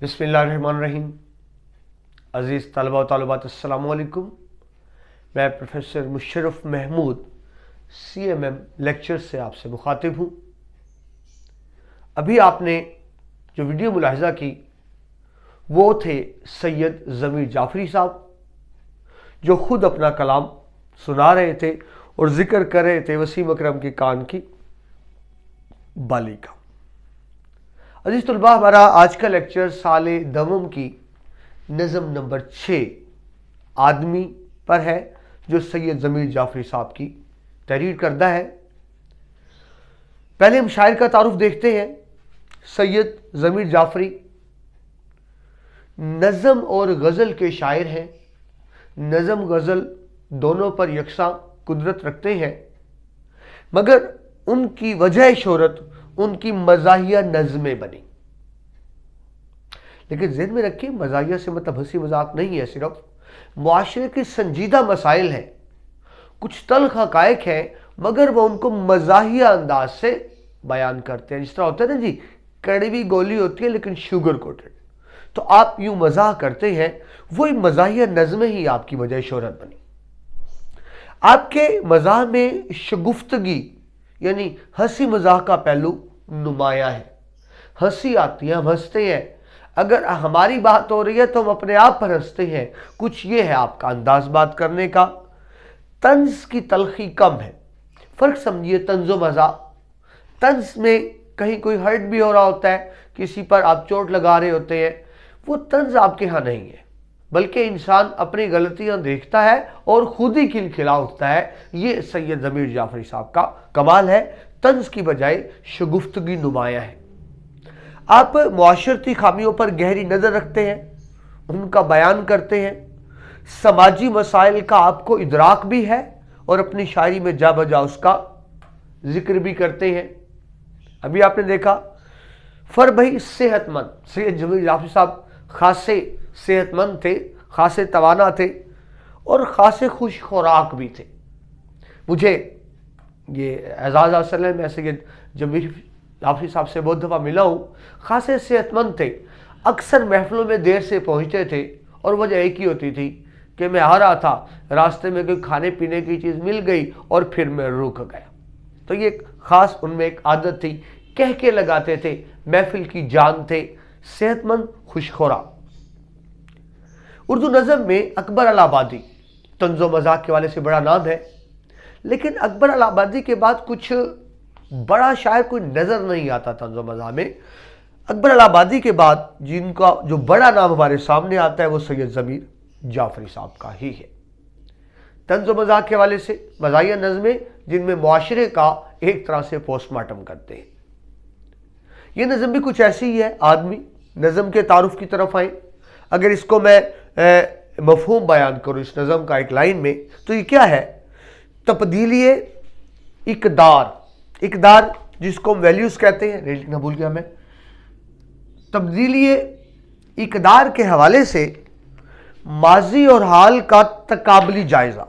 बिस्मिल्लाहिर्रहमानिर्रहीम। अज़ीज़ तलबा व तालिबात अस्सलामु अलैकुम। मैं professor Musharraf Mahmood CMM lecture से आपसे मुखातिब हूँ। अभी आपने जो वीडियो मुलाहिज़ा की वो थे सैयद ज़मीर जाफ़री साहब, जो ख़ुद अपना कलाम सुना रहे थे और ज़िक्र कर रहे थे वसीम अकरम के कान की बाली का। अजीज़ तलबा, हमारा आज का लेक्चर साले दमम की नज़म नंबर 6 आदमी पर है, जो सैयद ज़मीर जाफ़री साहब की तहरीर करदा है। पहले हम शायर का तारुफ देखते हैं। सैयद ज़मीर जाफ़री नज़म और गज़ल के शायर हैं। नज़म गज़ल दोनों पर यकसा कुदरत रखते हैं, मगर उनकी वजह शोहरत उनकी मज़ाहिया नज़में बनी। लेकिन ज़हन में रखिए, मज़ाहिया से मतलब हंसी मजाक नहीं है, सिर्फ मुआशरे के संजीदा मसाइल हैं, कुछ तल्ख़ हक़ाइक़ हैं, मगर वह उनको मज़ाहिया अंदाज से बयान करते हैं। जिस तरह होता है ना जी, कड़वी गोली होती है लेकिन शुगर कोटेड। तो आप यूँ मज़ाह करते हैं, वही मज़ाहिया नज़में ही आपकी वजह शोहरत बनी। आपके मज़ाह में शगुफ्तगी यानी हंसी मजाक का पहलू नुमाया है। हंसी आती है, हम हंसते हैं। अगर हमारी बात हो रही है तो हम अपने आप पर हंसते हैं। कुछ ये है आपका अंदाज बात करने का। तंज की तलखी कम है। फ़र्क समझिए तंज़ो मज़ा। तंज में कहीं कोई हर्ट भी हो रहा होता है, किसी पर आप चोट लगा रहे होते हैं, वो तंज आपके यहाँ नहीं है, बल्कि इंसान अपनी गलतियां देखता है और खुद ही खिलखिला उठता है। ये सैयद ज़मीर जाफ़री साहब का कमाल है। तंज की बजाय शगुफ्तगी नुमाया है। आप मुआशरती खामियों पर गहरी नज़र रखते हैं, उनका बयान करते हैं। समाजी मसाइल का आपको इदराक भी है और अपनी शायरी में जा बजा उसका जिक्र भी करते हैं। अभी आपने देखा फर भाई सेहतमंद। सैयद ज़मीर जाफ़री साहब खासे सेहतमंद थे, खासे तवाना थे और खासे खुश खुराक भी थे। मुझे ये एजाज़ हासिल है, मैं सैयद ज़मीर जाफ़री साहब से बहुत दफ़ा मिला हूँ। खासे सेहतमंद थे, अक्सर महफिलों में देर से पहुँचते थे और वजह एक ही होती थी कि मैं आ रहा था, रास्ते में कोई खाने पीने की चीज़ मिल गई और फिर मैं रुक गया। तो ये ख़ास उनमें एक आदत थी, कह के लगाते थे, महफिल की जान थे, सेहतमंद खुश खुराक। उर्दू नज़म में अकबर अल आबादी तंज़ो मज़ाक के वाले से बड़ा नाम है, लेकिन अकबर अल आबादी के बाद कुछ बड़ा शायर कोई नज़र नहीं आता तंज़ो मज़ाक में। अकबर अल आबादी के बाद जिनका जो बड़ा नाम हमारे सामने आता है वो सैयद ज़मीर जाफ़री साहब का ही है। तंज़ो मज़ाक के वाले से मज़ाहिया नज़में जिनमें मुआशरे का एक तरह से पोस्टमार्टम करते हैं। ये नज़म भी कुछ ऐसी ही है। आदमी नज़म के तारुफ की तरफ आए। अगर इसको मैं मफ़हूम बयान करूँ इस नज़म का एक लाइन में, तो ये क्या है? तब्दीली इक़दार। इक़दार जिसको हम वैल्यूज़ कहते हैं, लिखना भूल गया मैं। तब्दीली इक़दार के हवाले से माजी और हाल का तकाबली जायज़ा।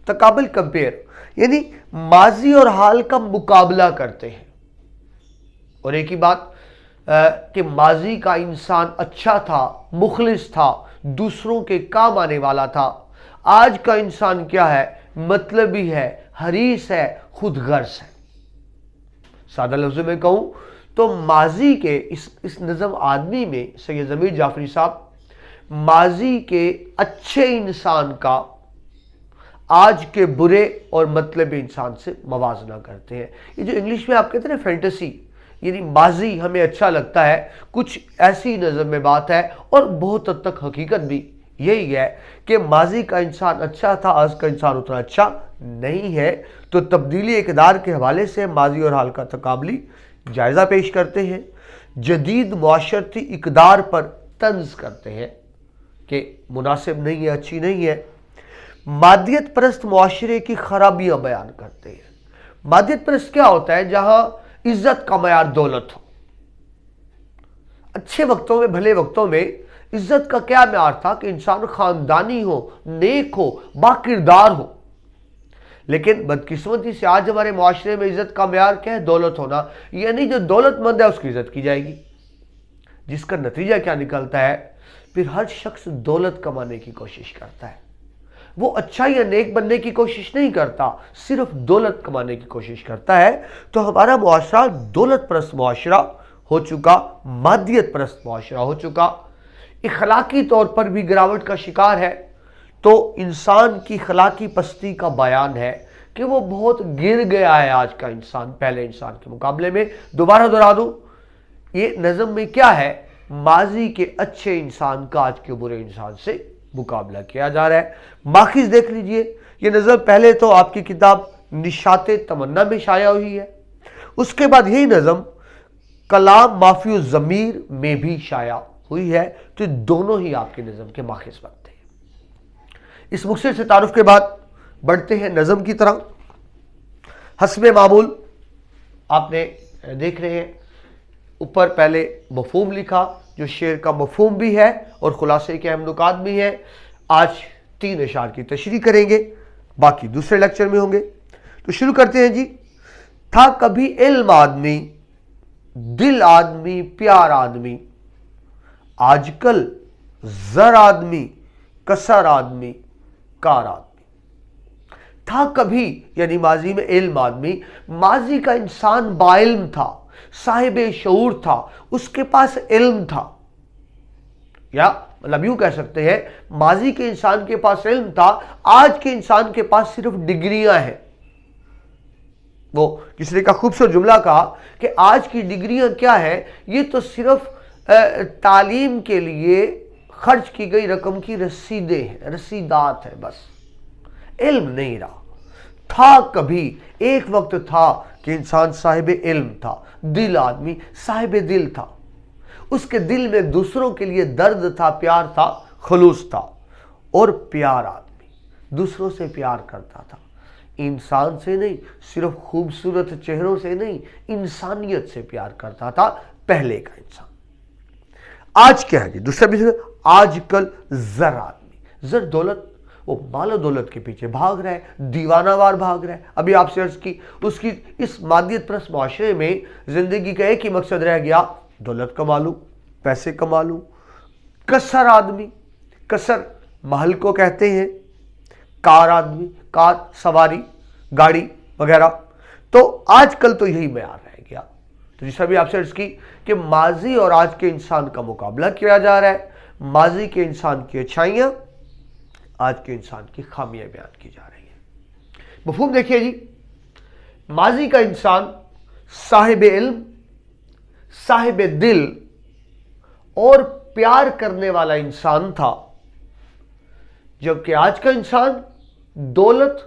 तकाबल कंपेयर यानी माजी और हाल का मुकाबला करते हैं। और एक ही बात कि माजी का इंसान अच्छा था, मुखलिस था, दूसरों के काम आने वाला था। आज का इंसान क्या है? मतलबी है, हरीस है, खुद गर्ज है। सादा लफ्ज़ों में कहूँ तो माजी के इस नज़म आदमी में सैयद ज़मीर जाफ़री साहब माजी के अच्छे इंसान का आज के बुरे और मतलबी इंसान से मवाजना करते हैं। ये जो इंग्लिश में आप कहते हैं फैंटेसी, यानी माजी हमें अच्छा लगता है, कुछ ऐसी नज़म में बात है और बहुत हद तक हकीकत भी यही है कि माजी का इंसान अच्छा था, आज का इंसान उतना अच्छा नहीं है। तो तब्दीली इक़दार के हवाले से माजी और हाल का तकाबली जायज़ा पेश करते हैं। जदीद मुआशरती इक़दार पर तंज करते हैं कि मुनासिब नहीं है, अच्छी नहीं है। मादियत परस्त मुआशरे की खराबियाँ बयान करते हैं। मादियत परस्त क्या होता है? जहाँ इज्जत का मयार दौलत हो। अच्छे वक्तों में, भले वक्तों में इज्जत का क्या मयार था कि इंसान खानदानी हो, नेक हो, बाकिरदार हो। लेकिन बदकिस्मती से आज हमारे मुआशरे में इज्जत का मयार क्या है? दौलत होना। यानी जो दौलतमंद है उसकी इज्जत की जाएगी, जिस का नतीजा क्या निकलता है, फिर हर शख्स दौलत कमाने की कोशिश करता है। वो अच्छा या नेक बनने की कोशिश नहीं करता, सिर्फ दौलत कमाने की कोशिश करता है। तो हमारा मुआशरा दौलत परस्त मुआशरा हो चुका, मादियत परस्त मुआशरा हो चुका, इखलाकी तौर पर भी गिरावट का शिकार है। तो इंसान की इखलाकी पस्ती का बयान है कि वो बहुत गिर गया है आज का इंसान पहले इंसान के मुकाबले में। दोबारा दोहरा दूं, ये नज़म में क्या है, माजी के अच्छे इंसान का आज के बुरे इंसान से मुकाबला किया जा रहा है। माखिज देख लीजिए, ये नज़म पहले तो आपकी किताब निशाते तमन्ना में शाया हुई है, उसके बाद यही नज़म कलाम माफी ज़मीर में भी शाया हुई है। तो दोनों ही आपके नज़म के माखिज बनते हैं। इस मुख्तसर से तारुफ के बाद बढ़ते हैं नज़म की तरह। हस्बे मामूल आपने देख रहे हैं, ऊपर पहले मफहूम लिखा जो शेर का मफहूम भी है और खुलासे के अहम नुकात भी हैं। आज 3 अशार की तशरीह करेंगे, बाकी दूसरे लेक्चर में होंगे। तो शुरू करते हैं जी। था कभी इल्म आदमी, दिल आदमी, प्यार आदमी, आजकल जर आदमी, कसर आदमी, कार आदमी। था कभी यानी माजी में इल्म आदमी, माजी का इंसान बाइल्म था, साहिब शऊर था, उसके पास इल्म था, या मतलब यूं कह सकते हैं माजी के इंसान के पास इल्म था, आज के इंसान के पास सिर्फ डिग्रियां हैं। वो किसी ने का खूबसूरत जुमला कहा कि आज की डिग्रियां क्या है, ये तो सिर्फ तालीम के लिए खर्च की गई रकम की रसीदें हैं, रसीदात है, बस इल्म नहीं रहा। था कभी, एक वक्त था कि इंसान साहिब इल्म था, दिल आदमी साहिब दिल था, उसके दिल में दूसरों के लिए दर्द था, प्यार था, खलूस था। और प्यार आदमी दूसरों से प्यार करता था, इंसान से नहीं, सिर्फ खूबसूरत चेहरों से नहीं, इंसानियत से प्यार करता था पहले का इंसान। आज क्या है जी, दूसरा भी आजकल जर आदमी, जर दौलत, वो मालो दौलत के पीछे भाग रहा है, दीवानावार भाग रहा है। अभी आपसे अर्ज की, उसकी इस मादियत परस्त मुआशरे में जिंदगी का एक ही मकसद रह गया, दौलत कमा लूं, पैसे कमा लूं। कसर आदमी, कसर महल को कहते हैं, कार आदमी, कार सवारी, गाड़ी वगैरह। तो आजकल तो यही मयार रह गया। तो जिस भी आपसे अर्ज की कि माजी और आज के इंसान का मुकाबला किया जा रहा है, माजी के इंसान की अच्छाइयां, आज के इंसान की खामियां बयान की जा रही हैं। मफहूम देखिए जी, माजी का इंसान साहिब इल्म, साहिब दिल और प्यार करने वाला इंसान था, जबकि आज का इंसान दौलत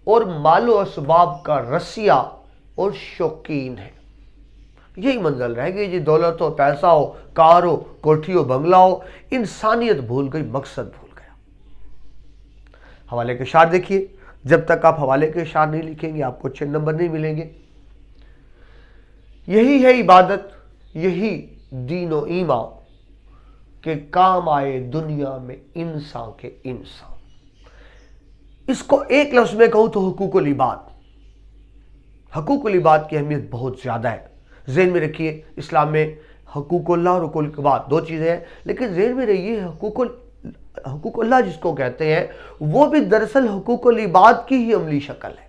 और मालो असबाब का रसिया और शौकीन है। यही मंजिल रह गई जी, दौलत हो, पैसा हो, कार हो, कोठी हो, बंगला हो, इंसानियत भूल गई, मकसद भूल गया। हवाले के शार देखिए, जब तक आप हवाले के शार नहीं लिखेंगे आपको अच्छे नंबर नहीं मिलेंगे। यही है इबादत, यही दीनो ईमा के काम आए दुनिया में इंसान के इंसान। इसको एक लफ्ज में कहूं तो हुकूकुल इबाद। हुकूकुल इबाद की अहमियत बहुत ज्यादा है। ज़हन में रखिए, इस्लाम में हुकूकुल्लाह और हुकूकुल इबाद दो चीजें हैं, लेकिन ज़हन में रहिए हुकूकुल्लाह जिसको कहते हैं वो भी दरअसल हुकूकुल इबाद की ही अमली शक्ल है।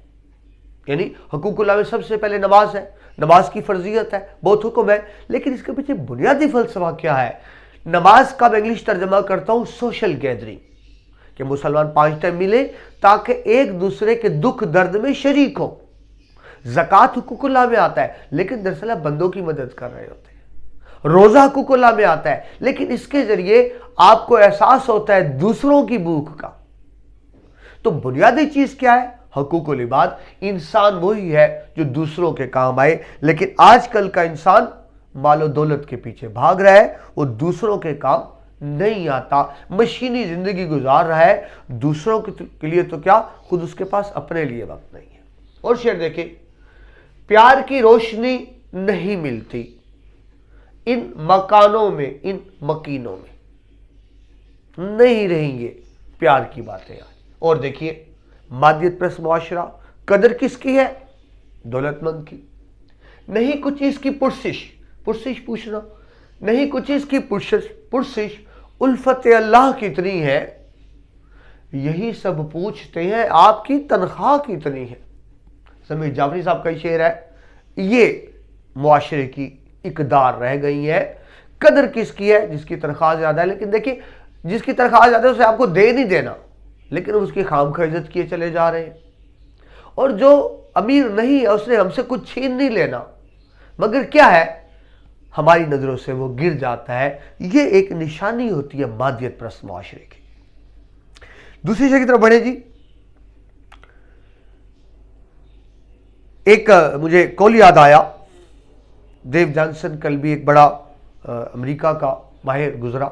यानी हुकूकुल्लाह में सबसे पहले नमाज है, नमाज की फर्जियत है, बहुत हुक्म है, लेकिन इसके पीछे बुनियादी फलसफा क्या है? नमाज का मैं इंग्लिश तर्जमा करता हूं सोशल गैदरिंग, कि मुसलमान 5 टाइम मिले ताकि एक दूसरे के दुख दर्द में शरीक हो। ज़कात हुकूकुल्लाह में आता है, लेकिन दरअसल आप बंदों की मदद कर रहे होते हैं। रोज़ा हुकूकुल्लाह में आता है, लेकिन इसके जरिए आपको एहसास होता है दूसरों की भूख का। तो बुनियादी चीज क्या है? हुकूकुल इबाद। इंसान वही है जो दूसरों के काम आए, लेकिन आजकल का इंसान मालो दौलत के पीछे भाग रहा है, वो दूसरों के काम नहीं आता, मशीनी जिंदगी गुजार रहा है। दूसरों के लिए तो क्या, खुद उसके पास अपने लिए वक्त नहीं है। और शेर देखें, प्यार की रोशनी नहीं मिलती इन मकानों में, इन मकीनों में नहीं रहेंगे प्यार की बातें आज। और देखिए, मादियत परस्त मुआशरा, कदर किसकी है? दौलतमंद की। नहीं कुछ चीज की पुरसिश पूछना نہیں کچھ اس کی پرسش الفت اللہ کتنی ہے، یہی سب پوچھتے ہیں آپ کی تنخواہ کتنی ہے۔ سمیر جعفری صاحب کا شعر ہے، یہ معاشرے کی اقدار رہ گئی ہے۔ قدر کس کی ہے؟ جس کی تنخواہ زیادہ ہے۔ لیکن دیکھیں جس کی تنخواہ زیادہ ہے اسے آپ کو دے نہیں دینا، لیکن اس کی خامخواہ عزت کیے چلے جا رہے ہیں۔ اور جو امیر نہیں ہے اس نے ہم سے کچھ چھین نہیں لینا، مگر کیا ہے ہماری نظروں سے وہ گر جاتا ہے۔ یہ ایک نشانی ہوتی ہے مادیت پرست معاشرے کی۔ دوسری شے کی طرف بڑھیں جی۔ ایک مجھے کال یاد آیا، ڈیو جانسن کل بھی ایک بڑا امریکہ کا ماہر گزرا،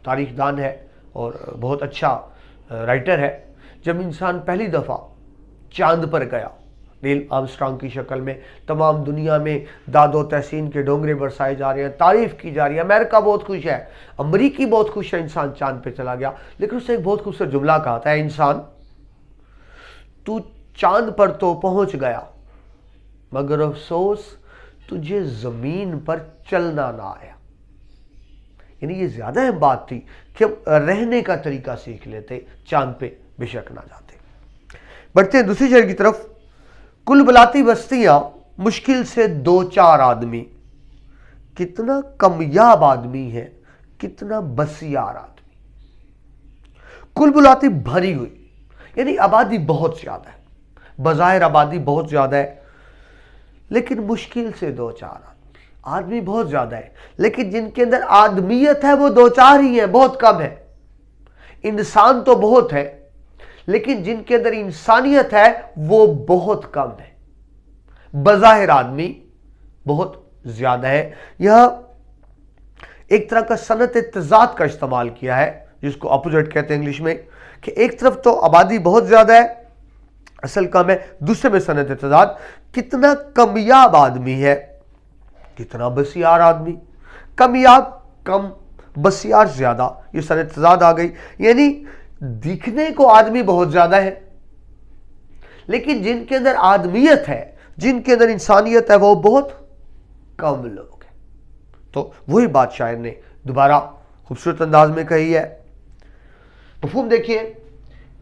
تاریخ دان ہے اور بہت اچھا رائٹر ہے۔ جب انسان پہلی دفعہ چاند پر گیا نیل آرمسٹرانگ کی شکل میں، تمام دنیا میں داد و تحسین کے ڈونگرے برسائے جا رہے ہیں، تعریف کی جا رہی ہے، امریکہ بہت خوش ہے، امریکی بہت خوش ہے انسان چاند پہ چلا گیا۔ لیکن اس نے ایک بہت خوبصورت جملہ کہا تھا، اے انسان تو چاند پر تو پہنچ گیا مگر افسوس تجھے زمین پر چلنا نہ آیا۔ یعنی یہ زیادہ اہم بات تھی کہ ہم رہنے کا طریقہ سیکھ لیتے، چاند پہ بے شک نہ جاتے۔ بڑھتے ہیں دوسری شہر کی طرف۔ کل بلاتی بستیاں مشکل سے 2-4 آدمی، کتنا کمیاب آدمی ہے، کتنا بسیار آدمی۔ کل بلاتی بھری ہوئی، یعنی آبادی بہت زیادہ ہے، بظاہر آبادی بہت زیادہ ہے لیکن مشکل سے 2-4 آدمی بہت زیادہ ہے، لیکن جن کے اندر آدمیت ہے وہ 2-4 ہی ہیں، بہت کم ہے۔ انسان تو بہت ہے لیکن جن کے اندر انسانیت ہے وہ بہت کم ہے۔ بظاہر آدمی بہت زیادہ ہے۔ یہاں ایک طرح کا صنعت تضاد کا استعمال کیا ہے، جس کو اپوزٹ کہتے ہیں انگلش میں، کہ ایک طرف تو آبادی بہت زیادہ ہے، اصل کم ہے، دوسرے میں صنعت تضاد، کتنا کمیاب آدمی ہے، کتنا بسیار آدمی۔ کمیاب کم، بسیار زیادہ، یہ صنعت تضاد آ گئی۔ یعنی دکھنے کو آدمی بہت زیادہ ہے لیکن جن کے اندر آدمیت ہے، جن کے اندر انسانیت ہے، وہ بہت کم لوگ ہیں۔ تو وہی بات شاعر نے دوبارہ خوبصورت انداز میں کہی ہے۔ مفہوم دیکھیے،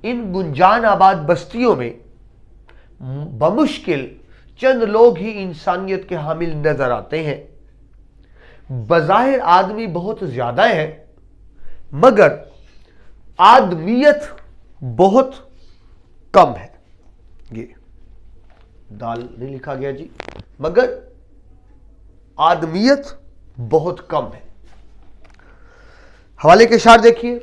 ان گنجان آباد بستیوں میں بمشکل چند لوگ ہی انسانیت کے حامل نظر آتے ہیں۔ بظاہر آدمی بہت زیادہ ہے مگر آدمیت بہت کم ہے۔ یہ دال نہیں لکھا گیا جی، مگر آدمیت بہت کم ہے۔ حوالے کے اشعار دیکھیے،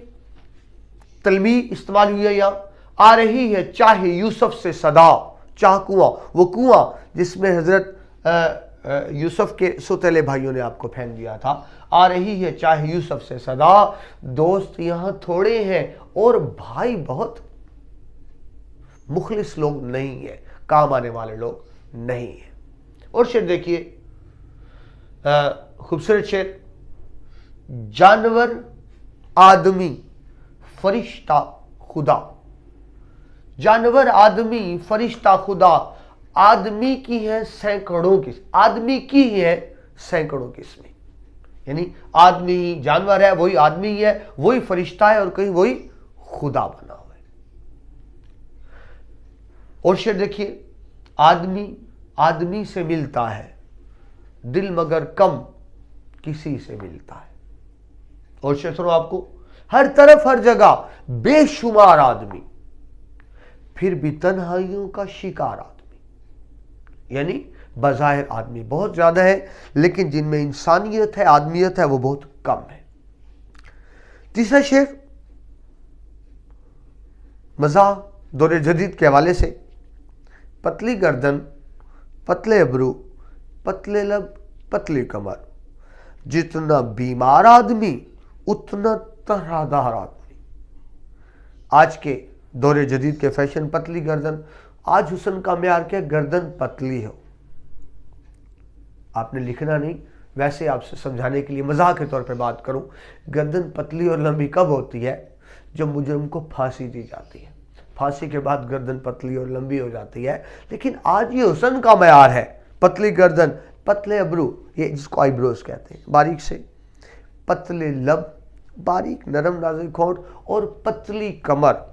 تلمیح استعمال ہوئی ہے یہاں، آ رہی ہے چاہے یوسف سے صدا، چاہ کنواں، وہ کنواں جس میں حضرت یوسف کے سوتیلے بھائیوں نے آپ کو پھینک دیا تھا۔ آ رہی ہے چاہے یوسف سے صدا، دوست یہاں تھوڑے ہیں اور بھائی بہت، مخلص لوگ نہیں ہیں، کام آنے والے لوگ نہیں ہیں۔ اور شعر دیکھیے، خوبصورت شعر، جانور آدمی فرشتہ خدا، جانور آدمی فرشتہ خدا، آدمی کی ہے سینکڑوں قسم، آدمی کی ہی ہے سینکڑوں قسمیں۔ یعنی آدمی ہی جانور ہے، وہی آدمی ہی ہے، وہی فرشتہ ہے، اور کہیں وہی خدا بنا ہوا ہے۔ اور شعر دیکھیے، آدمی آدمی سے ملتا ہے، دل مگر کم کسی سے ملتا ہے۔ اور شعر سنو آپ کو، ہر طرف ہر جگہ بے شمار آدمی، پھر بھی تنہائیوں کا شکار آدمی۔ یعنی بظاہر آدمی بہت زیادہ ہے لیکن جن میں انسانیت ہے، آدمیت ہے، وہ بہت کم ہے۔ تیسرا شعر مزاح دور جدید کے حوالے سے، پتلی گردن، پتلے ابرو، پتلے لب، پتلی کمر، جتنا بیمار آدمی اتنا طرح دار آدمی۔ آج کے دور جدید کے فیشن پتلی گردن، آج حسن کا معیار کیا؟ گردن پتلی ہو۔ آپ نے لکھنا نہیں، ویسے آپ سے سمجھانے کے لیے مزاح کے طور پہ بات کروں، گردن پتلی اور لمبی کب ہوتی ہے؟ جب مجرم کو پھانسی دی جاتی ہے، پھانسی کے بعد گردن پتلی اور لمبی ہو جاتی ہے۔ لیکن آج یہ حسن کا معیار ہے، پتلی گردن، पतले अबरू, ये जिसको आईब्रोज कहते हैं, बारीक से, पतले लब, बारीक नरम नाजुक होंठ और पतली कमर।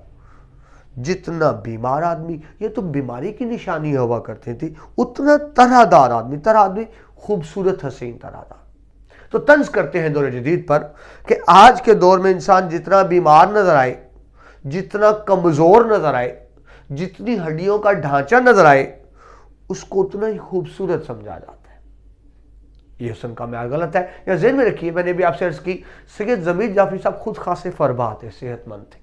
जितना बीमार आदमी, ये तो बीमारी की निशानी हुआ करती थी, उतना तरहदार आदमी खूबसूरत हसीन तरहदार। तो तंज करते हैं दौर जदीद पर कि आज के दौर में इंसान जितना बीमार नजर आए, जितना कमजोर नजर आए, जितनी हड्डियों का ढांचा नजर आए, उसको उतना ही खूबसूरत समझा जाता है। ये हुस्न का म्यार गलत है। या ज़हन में रखिए, मैंने भी आपसे अर्ज की, सैयद ज़मीर जाफरी साहब खुद खासे फरबा थे, सेहतमंद थे,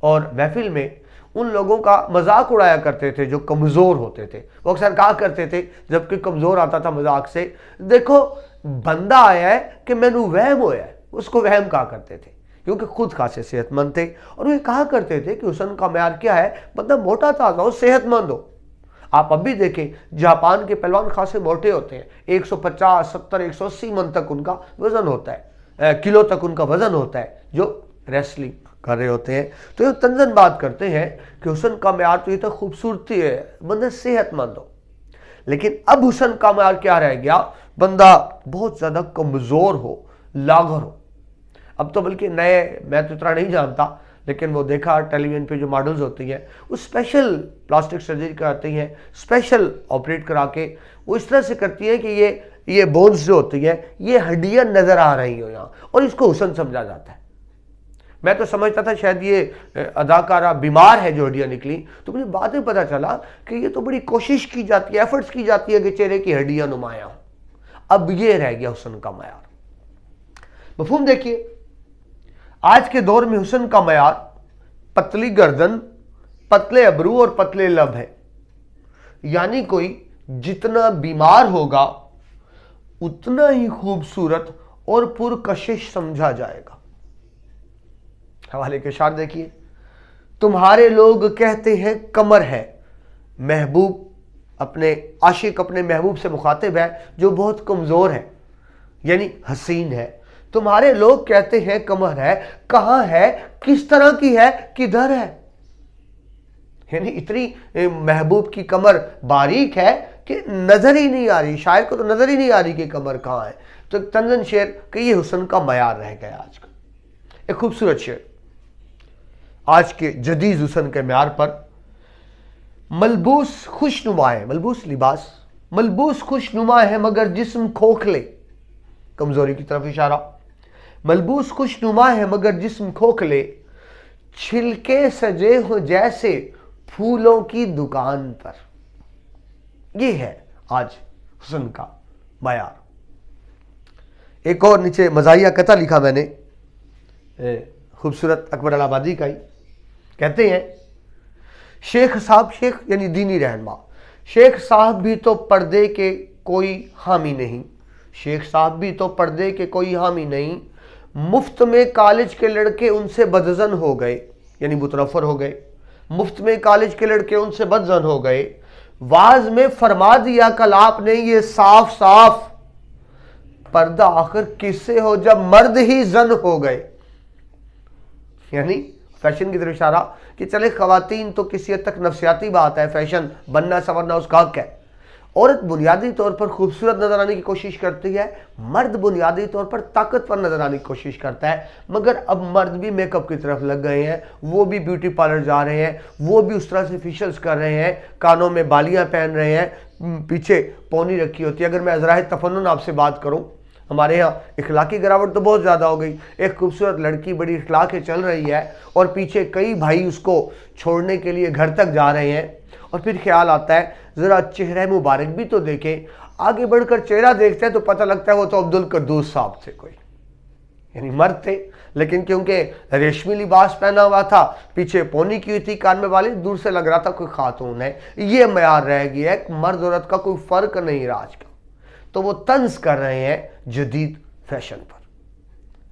और महफिल में उन लोगों का मजाक उड़ाया करते थे जो कमज़ोर होते थे। वो अक्सर कहा करते थे जब कोई कमज़ोर आता था मजाक से, देखो बंदा आया है कि मैनू वहम होया है, उसको वहम कहा करते थे, क्योंकि खुद खासे सेहतमंद थे। और वे कहा करते थे कि हुस्न का म्यार क्या है, बंदा मोटा ताज़ा हो, सेहतमंद हो। आप अब भी देखें, जापान के पहलवान खासे मोटे होते हैं, 150, 70, 180 मन तक उनका वजन होता है, किलो तक उनका वजन होता है, जो रेसलिंग कर रहे होते हैं। तो ये तंजन बात करते हैं कि हुस्न का म्यार तो ये तो खूबसूरती है, बंदा सेहतमंद हो। लेकिन अब हुस्न का म्यार क्या रह गया, बंदा बहुत ज्यादा कमजोर हो, लागर हो। अब तो बल्कि नए, मैं तो इतना नहीं जानता, लेकिन वो देखा टेलीविजन पे जो मॉडल्स होती हैं वो स्पेशल प्लास्टिक सर्जरी कराती हैं, स्पेशल ऑपरेट करा के वो इस तरह से करती है कि ये बोन्स जो होती हैं, ये हड्डियां नजर आ रही हो यहाँ, और इसको हुस्न समझा जाता है। मैं तो समझता था शायद ये अदाकारा बीमार है जो हड्डियां निकली, तो मुझे बाद में पता चला कि ये तो बड़ी कोशिश की जाती है, एफर्ट्स की जाती है कि चेहरे की हड्डियां नुमाया हो। अब ये रह गया हुस्न का मयार। मफहूम देखिए, आज के दौर में हुस्न का मयार पतली गर्दन, पतले अबरू और पतले लब है। यानी कोई जितना बीमार होगा उतना ही खूबसूरत और पुरकशिश समझा जाएगा। हवाले के शार देखिए, तुम्हारे लोग कहते हैं कमर है, महबूब अपने आशिक अपने महबूब से मुखातिब है जो बहुत कमजोर है, यानी हसीन है। तुम्हारे लोग कहते हैं कमर है, कहां है, किस तरह की है, किधर है। यानी इतनी महबूब की कमर बारीक है कि नजर ही नहीं आ रही, शायर को तो नजर ही नहीं आ रही कि कमर कहां है। तो तंजन शेर कि ये हुस्न का मयार रह गया आज का। एक खूबसूरत शेर आज के जदीद हुस्न के म्यार पर, मलबूस खुशनुमा है, मलबूस लिबास, मलबूस खुशनुमा है मगर जिस्म खोखले, कमजोरी की तरफ इशारा। मलबूस खुशनुमा है मगर जिस्म खोखले, छिलके सजे हो जैसे फूलों की दुकान पर। यह है आज हुस्न का मयार। एक और नीचे मज़ाहिया कथा लिखा मैंने, खूबसूरत अकबर अलाहाबादी का ही। कहते हैं, शेख साहब, शेख यानी दीनी रहनुमा, शेख साहब भी तो पर्दे के कोई हामी नहीं, शेख साहब भी तो पर्दे के कोई हामी नहीं, मुफ्त में कॉलेज के लड़के उनसे बदजन हो गए, यानी मुतनफर हो गए, मुफ्त में कॉलेज के लड़के उनसे बदजन हो गए। वाज में फरमा दिया कल आपने ये साफ साफ, पर्दा आखिर किससे हो जब मर्द ही जन हो गए। यानी फैशन की तरफ इशारा कि चले खवातीन तो किसी हद तक नफसियाती बात है, फैशन बनना संवरना उसका हक है। औरत बुनियादी तौर पर खूबसूरत नजर आने की कोशिश करती है, मर्द बुनियादी तौर पर ताकतवर नजर आने की कोशिश करता है। मगर अब मर्द भी मेकअप की तरफ लग गए हैं, वो भी ब्यूटी पार्लर जा रहे हैं, वो भी उस तरह से फेशियल्स कर रहे हैं, कानों में बालियां पहन रहे हैं, पीछे पौनी रखी होती है। अगर मैं अज़राए तफन्नुन आपसे बात करूं, हमारे यहाँ इखलाकी गिरावट तो बहुत ज़्यादा हो गई। एक खूबसूरत लड़की बड़ी इखलाक के चल रही है और पीछे कई भाई उसको छोड़ने के लिए घर तक जा रहे हैं, और फिर ख्याल आता है ज़रा चेहरा मुबारक भी तो देखें। आगे बढ़कर चेहरा देखते हैं तो पता लगता है वो तो अब्दुल कद्दूस साहब थे, कोई यानी मर्द थे, लेकिन क्योंकि रेशमी लिबास पहना हुआ था, पीछे पौनी की हुई थी, कान में वाली, दूर से लग रहा था कोई खातून है। ये मयार रह गया है, मर्द औरत का कोई फ़र्क नहीं रहा आज का। तो वो तंज कर रहे हैं जदीद फैशन पर,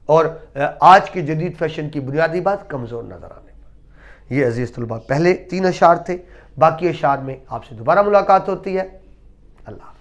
और आज के जदीद फैशन की बुनियादी बात कमज़ोर नज़र आने पर। ये अजीज़ तलबा पहले 3 अशार थे, बाकी अशार में आपसे दोबारा मुलाकात होती है। अल्लाह।